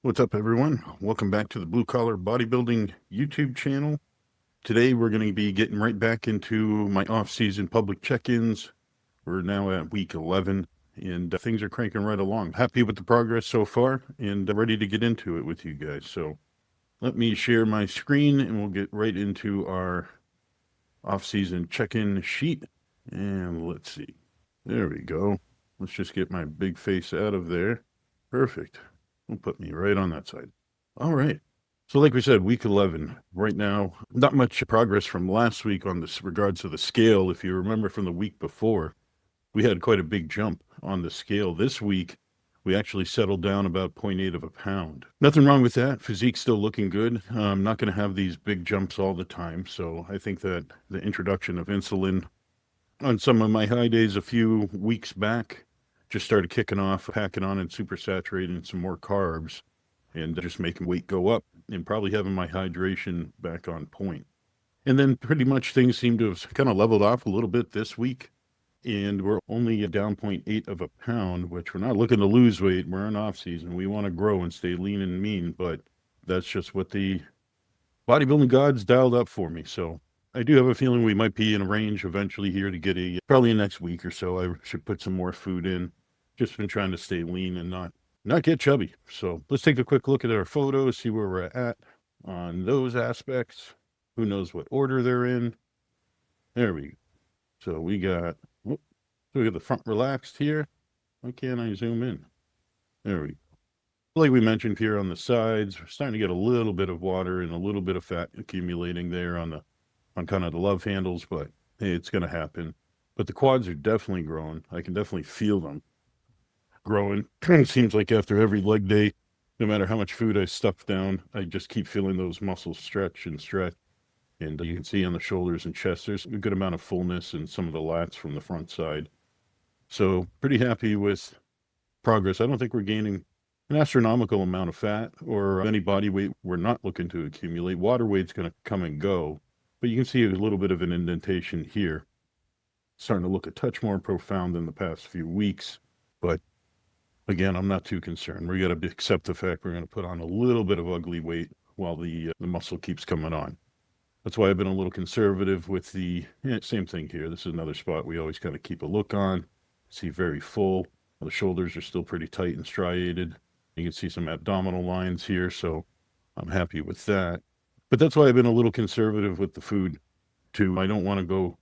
What's up, everyone? Welcome back to the BlueCollar Bodybuilding YouTube channel. Today, we're going to be getting right back into my off-season public check-ins. We're now at week 11, and things are cranking right along. Happy with the progress so far, and ready to get into it with you guys. So let me share my screen, and we'll get right into our off-season check-in sheet. And let's see. There we go. Let's just get my big face out of there. Perfect. We'll put me right on that side. All right. So like we said, week 11. Right now, not much progress from last week on this regards to the scale. If you remember from the week before, we had quite a big jump on the scale. This week, we actually settled down about 0.8 of a pound. Nothing wrong with that. Physique's still looking good. I'm not going to have these big jumps all the time. So I think that the introduction of insulin on some of my high days a few weeks back just started kicking off, packing on and super saturating some more carbs and just making weight go up and probably having my hydration back on point. And then pretty much things seem to have kind of leveled off a little bit this week. And we're only down 0.8 of a pound, which we're not looking to lose weight. We're in off season. We want to grow and stay lean and mean, but that's just what the bodybuilding gods dialed up for me. So I do have a feeling we might be in a range eventually here to get probably next week or so. I should put some more food in. Just been trying to stay lean and not get chubby. So let's take a quick look at our photos, see where we're at on those aspects. Who knows what order they're in? There we go. So we got the front relaxed here. Why can't I zoom in? There we go. Like we mentioned here on the sides, we're starting to get a little bit of water and a little bit of fat accumulating there on kind of the love handles, but hey, it's going to happen. But the quads are definitely growing. I can definitely feel them growing. It seems like after every leg day, no matter how much food I stuff down, I just keep feeling those muscles stretch and stretch. And you can see on the shoulders and chest, there's a good amount of fullness in some of the lats from the front side. So pretty happy with progress. I don't think we're gaining an astronomical amount of fat or any body weight we're not looking to accumulate. Water weight's going to come and go, but you can see a little bit of an indentation here. Starting to look a touch more profound than the past few weeks, but again, I'm not too concerned. We got to accept the fact we're going to put on a little bit of ugly weight while the muscle keeps coming on. That's why I've been a little conservative with same thing here. This is another spot we always kind of keep a look on. See very full. The shoulders are still pretty tight and striated. You can see some abdominal lines here, so I'm happy with that. But that's why I've been a little conservative with the food too. I don't want to go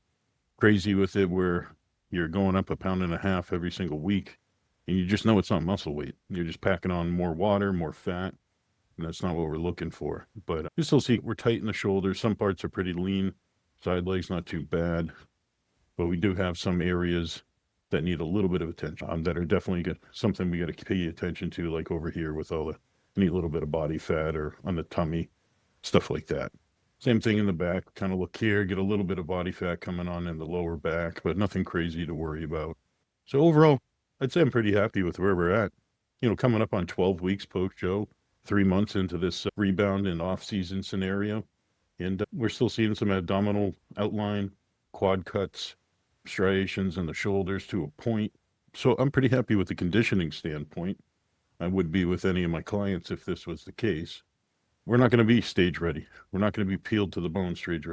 crazy with it where you're going up 1.5 pounds every single week and you just know it's not muscle weight. You're just packing on more water, more fat, and that's not what we're looking for. But you still see we're tight in the shoulders. Some parts are pretty lean. Side legs not too bad, but we do have some areas that need a little bit of attention, that are definitely something we got to pay attention to, like over here with all the need a little bit of body fat or on the tummy, stuff like that. Same thing in the back, kind of look here, get a little bit of body fat coming on in the lower back, but nothing crazy to worry about. So overall, I'd say I'm pretty happy with where we're at. Coming up on 12 weeks post-Joe, 3 months into this rebound and off-season scenario, and we're still seeing some abdominal outline, quad cuts, striations in the shoulders to a point. So I'm pretty happy with the conditioning standpoint. I would be with any of my clients if this was the case. We're not going to be stage ready. We're not going to be peeled to the bone stage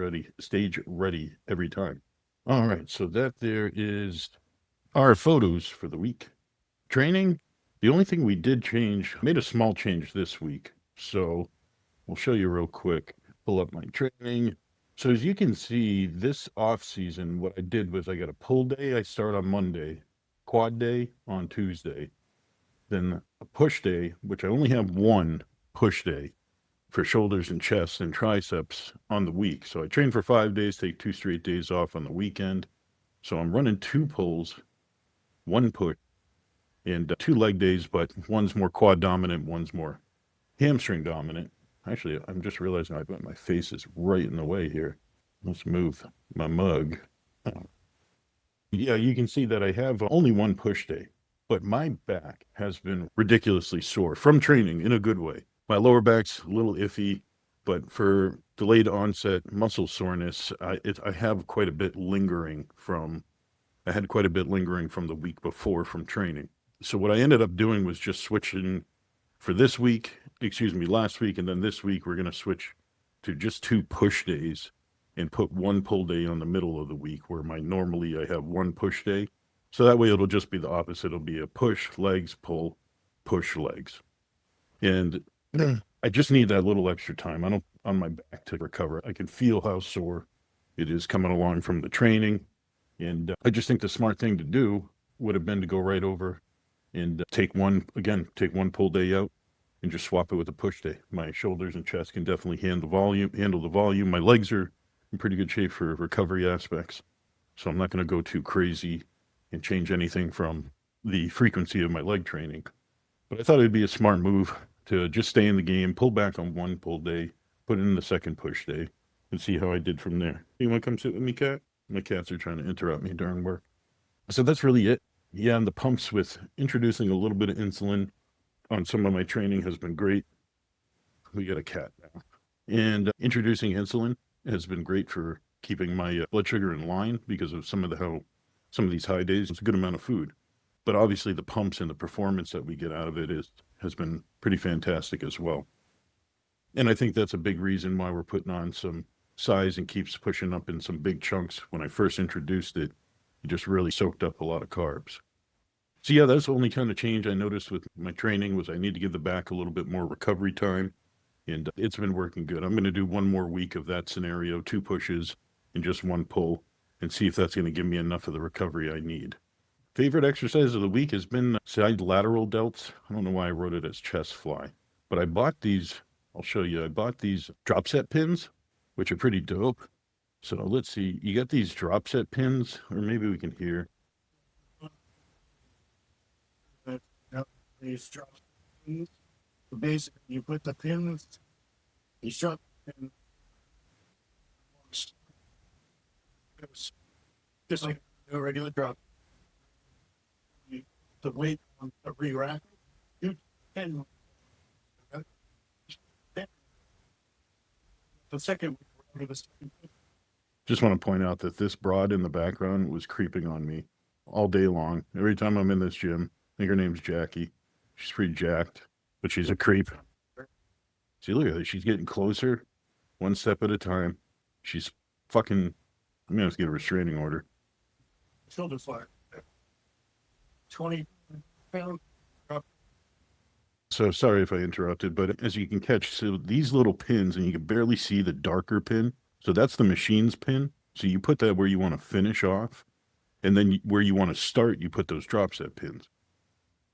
ready every time. All right, so that there is our photos for the week. Training, the only thing we did change, made a small change this week. So we'll show you real quick. Pull up my training. So as you can see, this off season, what I did was I got a pull day. I start on Monday, quad day on Tuesday, then a push day, which I only have one push day for shoulders and chest and triceps on the week. So I train for 5 days, take 2 straight days off on the weekend. So I'm running 2 pulls, 1 push, and 2 leg days, but one's more quad dominant, one's more hamstring dominant. Actually, I'm just realizing my face is right in the way here. Let's move my mug. Yeah, you can see that I have only 1 push day, but my back has been ridiculously sore from training in a good way. My lower back's a little iffy, but for delayed onset muscle soreness, I have quite a bit lingering from the week before from training. So what I ended up doing was just switching for this week. last week, and then this week we're going to switch to just 2 push days and put 1 pull day on the middle of the week, where normally I have 1 push day. So that way it'll just be the opposite. It'll be a push, legs, pull, push, legs. And I just need that little extra time. I don't on my back to recover. I can feel how sore it is coming along from the training. And I just think the smart thing to do would have been to go right over and take one pull day out and just swap it with a push day. My shoulders and chest can definitely handle the volume. My legs are in pretty good shape for recovery aspects. So I'm not going to go too crazy and change anything from the frequency of my leg training. But I thought it'd be a smart move to just stay in the game, pull back on 1 pull day, put in the second push day, and see how I did from there. You want to come sit with me, Cat? My cats are trying to interrupt me during work. So that's really it. Yeah, and the pumps with introducing a little bit of insulin on some of my training has been great. We got a cat now. And introducing insulin has been great for keeping my blood sugar in line because of some of these high days. It's a good amount of food. But obviously the pumps and the performance that we get out of it has been pretty fantastic as well. And I think that's a big reason why we're putting on some size and keeps pushing up in some big chunks. When I first introduced it, it just really soaked up a lot of carbs. So yeah, that's the only kind of change I noticed with my training was I need to give the back a little bit more recovery time. And it's been working good. I'm going to do 1 more week of that scenario, 2 pushes and just 1 pull, and see if that's going to give me enough of the recovery I need. Favorite exercise of the week has been side lateral delts. I don't know why I wrote it as chest fly, but I bought these. I'll show you. I bought these drop set pins, which are pretty dope. So let's see. You got these drop set pins, or maybe we can hear. These drop pins. Basically, you put the pins, you strap the pin. Just like a regular drop. The weight on the re-rack, you can. The second, Just want to point out that this broad in the background was creeping on me all day long. Every time I'm in this gym, I think her name's Jackie. She's pretty jacked, but she's a creep. See, look at her. She's getting closer, 1 step at a time. She's fucking. I'm gonna have to get a restraining order. shoulder fly. 20 pound drop. So sorry if I interrupted, but as you can catch, so these little pins, and you can barely see the darker pin. So that's the machine's pin. So you put that where you want to finish off, and then where you want to start, you put those drop set pins.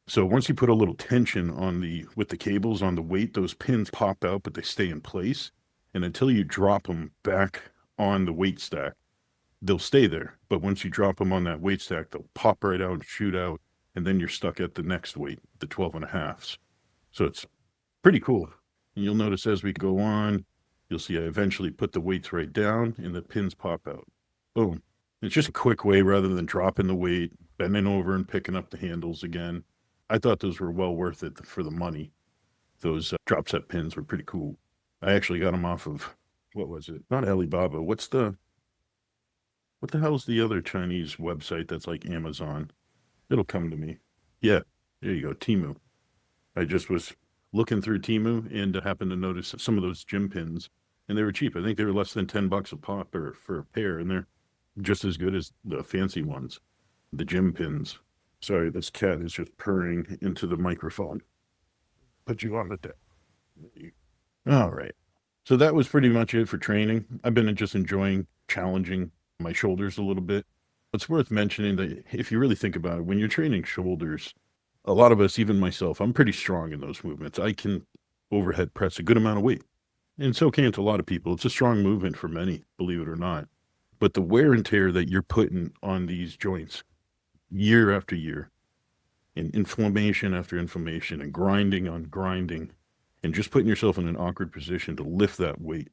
So once you put a little tension on with the cables on the weight, those pins pop out, but they stay in place. And until you drop them back on the weight stack, they'll stay there. But once you drop them on that weight stack, they'll pop right out and shoot out. And then you're stuck at the next weight, the 12.5s. So it's pretty cool. And you'll notice as we go on, you'll see I eventually put the weights right down and the pins pop out. Boom. It's just a quick way rather than dropping the weight, bending over and picking up the handles again. I thought those were well worth it for the money. Those drop set pins were pretty cool. I actually got them off of, what was it? Not Alibaba. What the hell's the other Chinese website that's like Amazon? It'll come to me. Yeah, there you go, Temu. I just was looking through Temu and happened to notice some of those gym pins, and they were cheap. I think they were less than $10 a pop or for a pair, and they're just as good as the fancy ones, the gym pins. Sorry, this cat is just purring into the microphone. Put you on the deck. All right. So that was pretty much it for training. I've been just enjoying challenging my shoulders a little bit. It's worth mentioning that if you really think about it, when you're training shoulders, a lot of us, even myself, I'm pretty strong in those movements. I can overhead press a good amount of weight. And so can a lot of people. It's a strong movement for many, believe it or not. But the wear and tear that you're putting on these joints year after year, and inflammation after inflammation, and grinding on grinding, and just putting yourself in an awkward position to lift that weight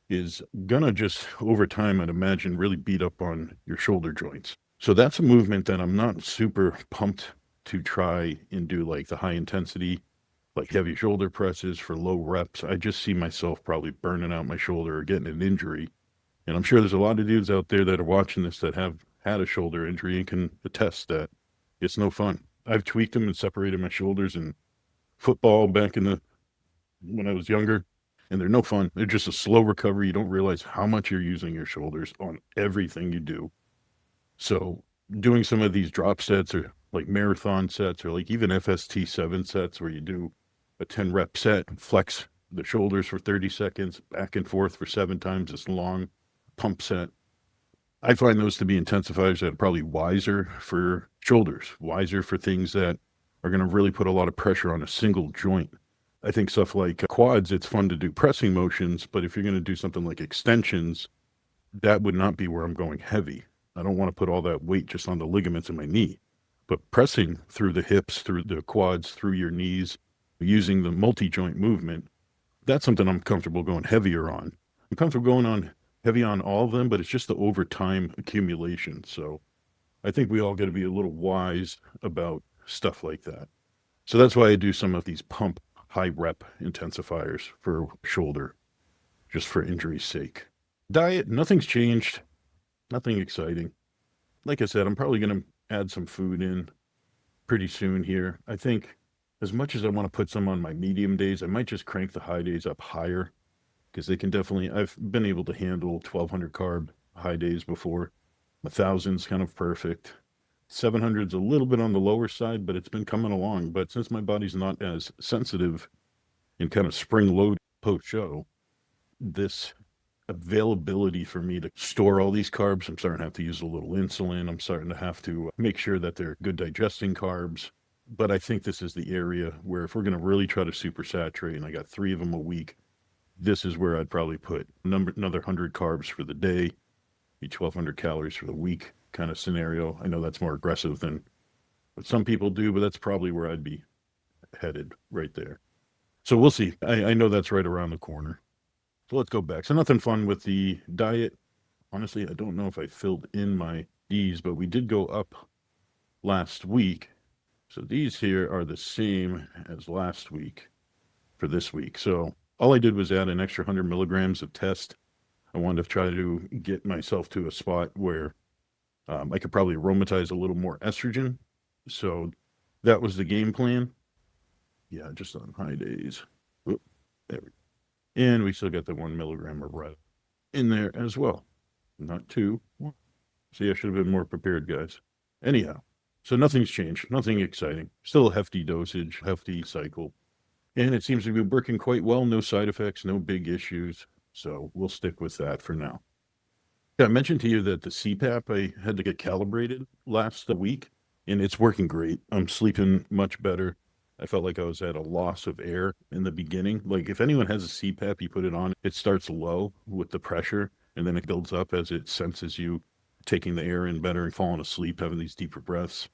is gonna just, over time, I'd imagine, really beat up on your shoulder joints. So that's a movement that I'm not super pumped to try and do, like the high intensity, like heavy shoulder presses for low reps. I just see myself probably burning out my shoulder or getting an injury. And I'm sure there's a lot of dudes out there that are watching this that have had a shoulder injury and can attest that it's no fun. I've tweaked them and separated my shoulders in football back in the when I was younger, and they're no fun. They're just a slow recovery. You don't realize how much you're using your shoulders on everything you do. So doing some of these drop sets or like marathon sets or like even FST7 sets where you do a 10 rep set and flex the shoulders for 30 seconds, back and forth for 7 times this long pump set. I find those to be intensifiers that are probably wiser for shoulders, wiser for things that are going to really put a lot of pressure on a single joint. I think stuff like quads, it's fun to do pressing motions, but if you're going to do something like extensions, that would not be where I'm going heavy. I don't want to put all that weight just on the ligaments in my knee, but pressing through the hips, through the quads, through your knees, using the multi-joint movement, that's something I'm comfortable going heavier on. I'm comfortable going on heavy on all of them, but it's just the overtime accumulation. So I think we all got to be a little wise about stuff like that. So that's why I do some of these pump high rep intensifiers for shoulder, just for injury's sake. Diet, nothing's changed, nothing exciting. Like I said, I'm probably going to add some food in pretty soon here. I think as much as I want to put some on my medium days, I might just crank the high days up higher because they can definitely, I've been able to handle 1200 carb high days before. 1000's kind of perfect. 700's a little bit on the lower side, but it's been coming along. But since my body's not as sensitive and kind of spring load post show, this availability for me to store all these carbs, I'm starting to have to use a little insulin. I'm starting to have to make sure that they're good digesting carbs. But I think this is the area where if we're going to really try to super saturate, and I got 3 of them a week, this is where I'd probably put another 100 carbs for the day, be 1200 calories for the week kind of scenario. I know that's more aggressive than what some people do, but that's probably where I'd be headed right there. So we'll see. I know that's right around the corner. So let's go back. So nothing fun with the diet. Honestly, I don't know if I filled in my D's, but we did go up last week. So these here are the same as last week for this week. So all I did was add an extra 100 milligrams of test. I wanted to try to get myself to a spot where I could probably aromatize a little more estrogen. So that was the game plan. Yeah, just on high days. Oop, there we go. And we still got the 1 milligram of red in there as well. Not 2. See, I should have been more prepared, guys. Anyhow, so nothing's changed. Nothing exciting. Still a hefty dosage, hefty cycle. And it seems to be working quite well. No side effects, no big issues. So we'll stick with that for now. Yeah, I mentioned to you that the CPAP, I had to get calibrated last week, and it's working great. I'm sleeping much better. I felt like I was at a loss of air in the beginning. Like if anyone has a CPAP, you put it on, it starts low with the pressure, and then it builds up as it senses you taking the air in better and falling asleep, having these deeper breaths.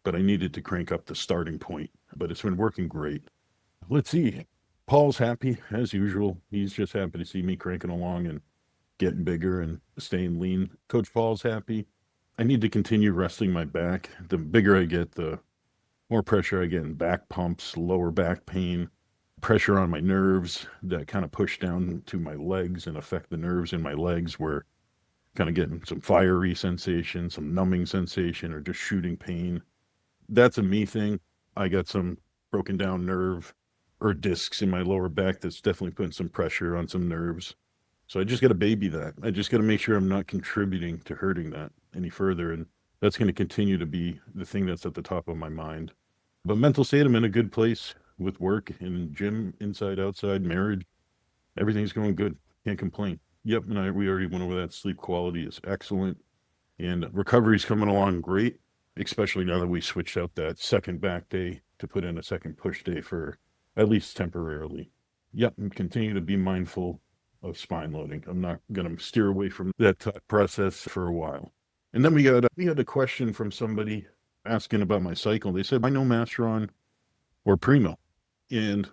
But I needed to crank up the starting point, but it's been working great. Let's see. Paul's happy as usual. He's just happy to see me cranking along and getting bigger and staying lean. Coach Paul's happy. I need to continue resting my back. The bigger I get, the more pressure I get in back pumps, lower back pain, pressure on my nerves that kind of push down to my legs and affect the nerves in my legs where kind of getting some fiery sensation, some numbing sensation, or just shooting pain. That's a me thing. I got some broken down nerve or discs in my lower back that's definitely putting some pressure on some nerves. So I just got to baby that. I just got to make sure I'm not contributing to hurting that any further. And that's going to continue to be the thing that's at the top of my mind. But mental state, I'm in a good place with work and gym, inside, outside, marriage. Everything's going good. Can't complain. Yep. And we already went over that. Sleep quality is excellent. And recovery's coming along great, especially now that we switched out that second back day to put in a second push day for at least temporarily. Yep. And continue to be mindful of spine loading. I'm not going to steer away from that process for a while. And then we had a question from somebody asking about my cycle. They said, I know Masteron or Primo. And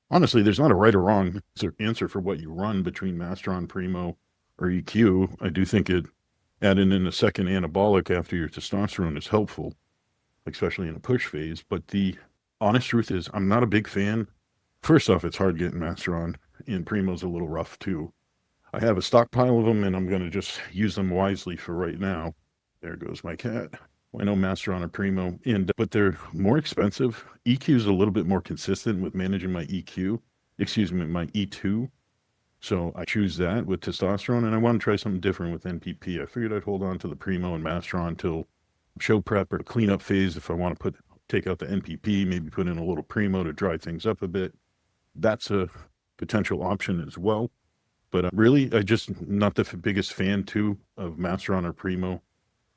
honestly, there's not a right or wrong answer for what you run between Masteron, Primo, or EQ. I do think adding in a second anabolic after your testosterone is helpful, especially in a push phase. But the honest truth is I'm not a big fan. First off, it's hard getting Masteron, and Primo's a little rough too. I have a stockpile of them, and I'm going to just use them wisely for right now. There goes my cat. I know Masteron or Primo, but they're more expensive. EQ is a little bit more consistent with managing my EQ. my E2. So I choose that with testosterone, and I want to try something different with NPP. I figured I'd hold on to the Primo and Masteron until show prep or cleanup phase. If I want to take out the NPP, maybe put in a little Primo to dry things up a bit. That's a potential option as well. But really, I just not the biggest fan too of Masteron or Primo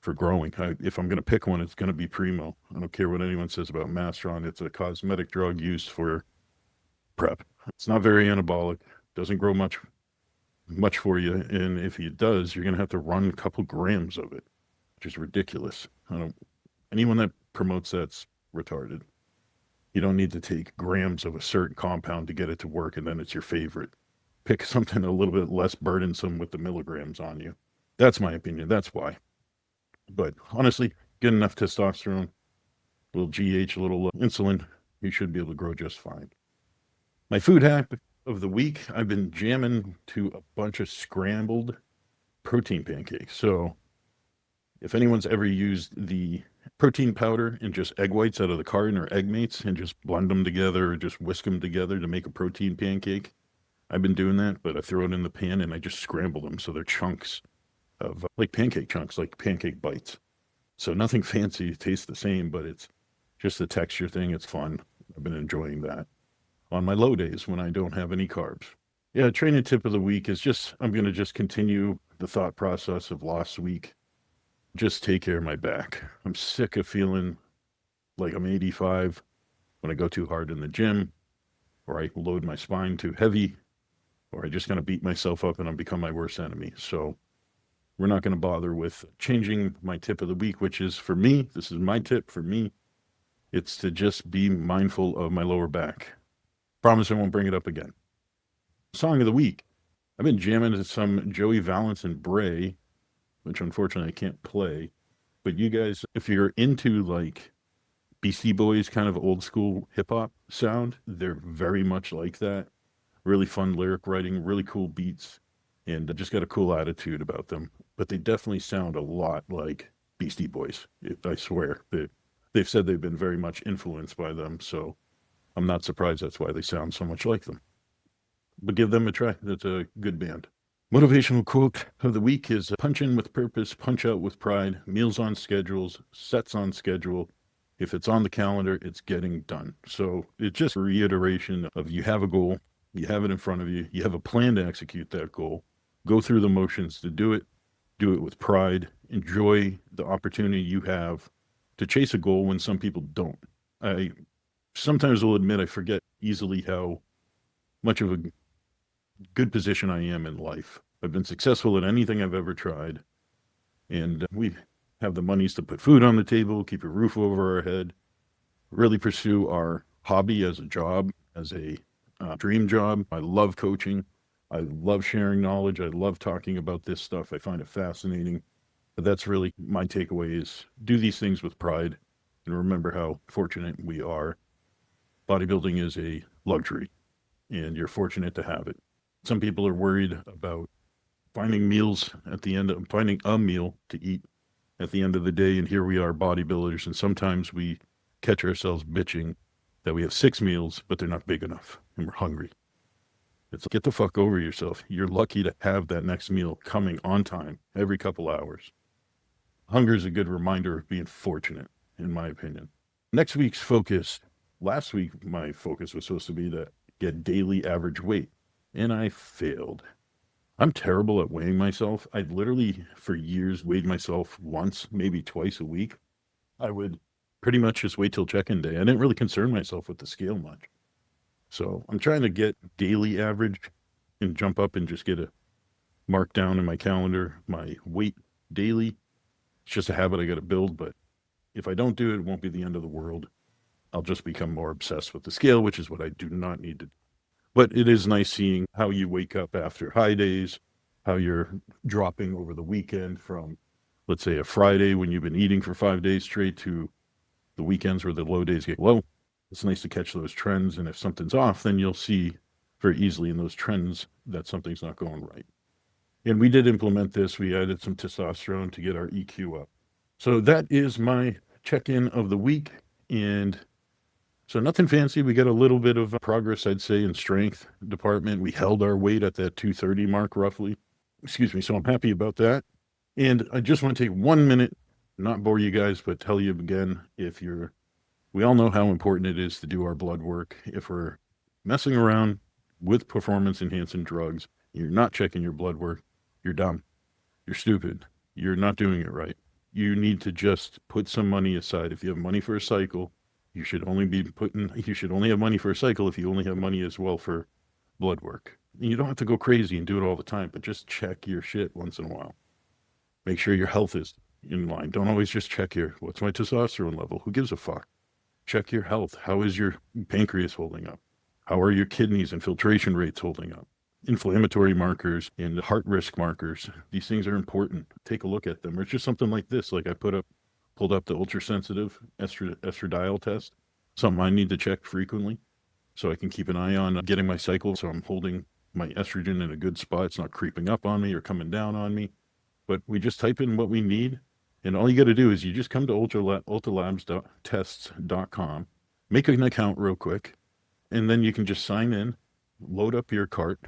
for growing. If I'm going to pick one, it's going to be Primo. I don't care what anyone says about Masteron. It's a cosmetic drug used for prep. It's not very anabolic. Doesn't grow much for you, and if it does, you're going to have to run a couple grams of it, which is ridiculous. Anyone that promotes that's retarded. You don't need to take grams of a certain compound to get it to work, and then it's your favorite. Pick something a little bit less burdensome with the milligrams on you. That's my opinion. That's why. But honestly, get enough testosterone, a little GH, a little insulin, you should be able to grow just fine. My food hack of the week, I've been jamming to a bunch of scrambled protein pancakes. So if anyone's ever used the protein powder and just egg whites out of the carton or egg mates and just blend them together or just whisk them together to make a protein pancake, I've been doing that, but I throw it in the pan and I just scramble them so they're chunks of like pancake chunks, like pancake bites. So nothing fancy, it tastes the same, but it's just the texture thing. It's fun. I've been enjoying that on my low days when I don't have any carbs. Yeah, training tip of the week is I'm going to just continue the thought process of last week. Just take care of my back. I'm sick of feeling like I'm 85 when I go too hard in the gym, or I load my spine too heavy, or I just going to beat myself up and I'll become my worst enemy. So we're not going to bother with changing my tip of the week, which is for me, this is my tip for me. It's to just be mindful of my lower back. Promise I won't bring it up again. Song of the week. I've been jamming to some Joey Valance and Bray, which unfortunately I can't play. But you guys, if you're into like Beastie Boys kind of old school hip hop sound, they're very much like that. Really fun lyric writing, really cool beats, and just got a cool attitude about them. But they definitely sound a lot like Beastie Boys. I swear. They've said they've been very much influenced by them, so I'm not surprised that's why they sound so much like them. But give them a try. That's a good band. Motivational quote of the week is punch in with purpose, punch out with pride, meals on schedules, sets on schedule. If it's on the calendar, it's getting done. So it's just a reiteration of you have a goal, you have it in front of you, you have a plan to execute that goal, go through the motions to do it with pride, enjoy the opportunity you have to chase a goal when some people don't. I sometimes will admit I forget easily how much of a good position I am in life. I've been successful at anything I've ever tried, and we have the monies to put food on the table, keep a roof over our head, really pursue our hobby as a job, as a dream job. I love coaching. I love sharing knowledge. I love talking about this stuff. I find it fascinating. But that's really my takeaway is do these things with pride and remember how fortunate we are. Bodybuilding is a luxury, and you're fortunate to have it. Some people are worried about finding finding a meal to eat at the end of the day. And here we are, bodybuilders. And sometimes we catch ourselves bitching that we have 6 meals, but they're not big enough and we're hungry. It's get the fuck over yourself. You're lucky to have that next meal coming on time every couple hours. Hunger is a good reminder of being fortunate, in my opinion. Next week's focus, last week, my focus was supposed to be to get daily average weight, and I failed. I'm terrible at weighing myself. I literally, for years, weighed myself once, maybe twice a week. I would pretty much just wait till check-in day. I didn't really concern myself with the scale much. So I'm trying to get daily average and jump up and just get a mark down in my calendar, my weight daily. It's just a habit I got to build, but if I don't do it, it won't be the end of the world. I'll just become more obsessed with the scale, which is what I do not need to do. But it is nice seeing how you wake up after high days, how you're dropping over the weekend from, let's say, a Friday when you've been eating for 5 days straight to the weekends where the low days get low. It's nice to catch those trends. And if something's off, then you'll see very easily in those trends that something's not going right. And we did implement this. We added some testosterone to get our EQ up. So that is my check-in of the week. And So nothing fancy. We got a little bit of progress, I'd say, in strength department. We held our weight at that 230 mark roughly. Excuse me. So I'm happy about that. And I just want to take 1 minute, not bore you guys, but tell you again, we all know how important it is to do our blood work. If we're messing around with performance enhancing drugs, you're not checking your blood work, you're dumb. You're stupid. You're not doing it right. You need to just put some money aside. If you have money for a cycle, you should only have money for a cycle if you only have money as well for blood work. And you don't have to go crazy and do it all the time, but just check your shit once in a while. Make sure your health is in line. Don't always just check what's my testosterone level? Who gives a fuck? Check your health. How is your pancreas holding up? How are your kidneys and filtration rates holding up? Inflammatory markers and heart risk markers. These things are important. Take a look at them. Or it's just something like this. Like I pulled up the ultra-sensitive estradiol test, something I need to check frequently so I can keep an eye on getting my cycle so I'm holding my estrogen in a good spot. It's not creeping up on me or coming down on me. But we just type in what we need, and all you got to do is you just come to ultralabstests.com, make an account real quick, and then you can just sign in, load up your cart.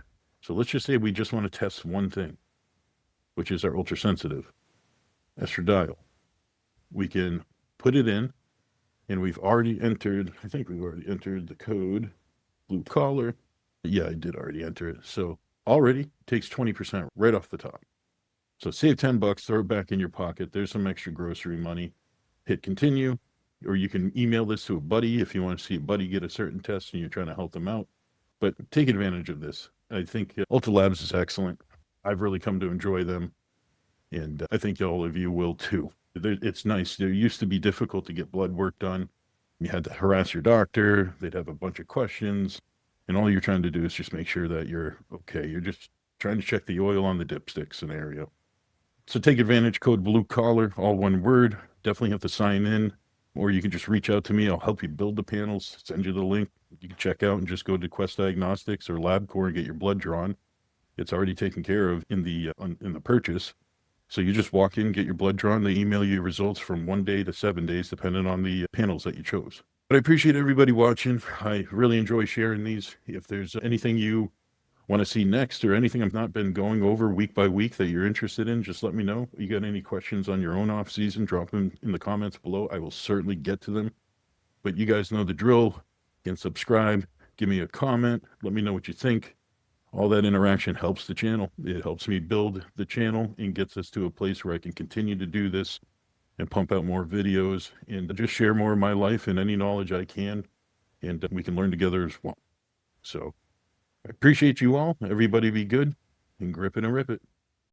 So let's just say we just want to test one thing, which is our ultra-sensitive estradiol. We can put it in, and I think we've already entered the code, BlueCollar. Yeah, I did already enter it. So already takes 20% right off the top. So save $10, throw it back in your pocket. There's some extra grocery money. Hit continue, or you can email this to a buddy if you want to see a buddy get a certain test and you're trying to help them out. But take advantage of this. I think Ultra Labs is excellent. I've really come to enjoy them, and I think all of you will too. It's nice. There used to be difficult to get blood work done. You had to harass your doctor. They'd have a bunch of questions, and all you're trying to do is just make sure that you're okay. You're just trying to check the oil on the dipstick scenario. So take advantage, code BlueCollar, all one word. Definitely have to sign in, or you can just reach out to me. I'll help you build the panels, send you the link. You can check out and just go to Quest Diagnostics or LabCorp and get your blood drawn. It's already taken care of in the purchase. So you just walk in, get your blood drawn. They email you results from 1 day to 7 days, depending on the panels that you chose. But I appreciate everybody watching. I really enjoy sharing these. If there's anything you want to see next or anything I've not been going over week by week that you're interested in, just let me know. You got any questions on your own off season, drop them in the comments below. I will certainly get to them. But you guys know the drill. You can subscribe, give me a comment, let me know what you think. All that interaction helps the channel. It helps me build the channel and gets us to a place where I can continue to do this and pump out more videos and just share more of my life and any knowledge I can. And we can learn together as well. So I appreciate you all. Everybody be good and grip it and rip it.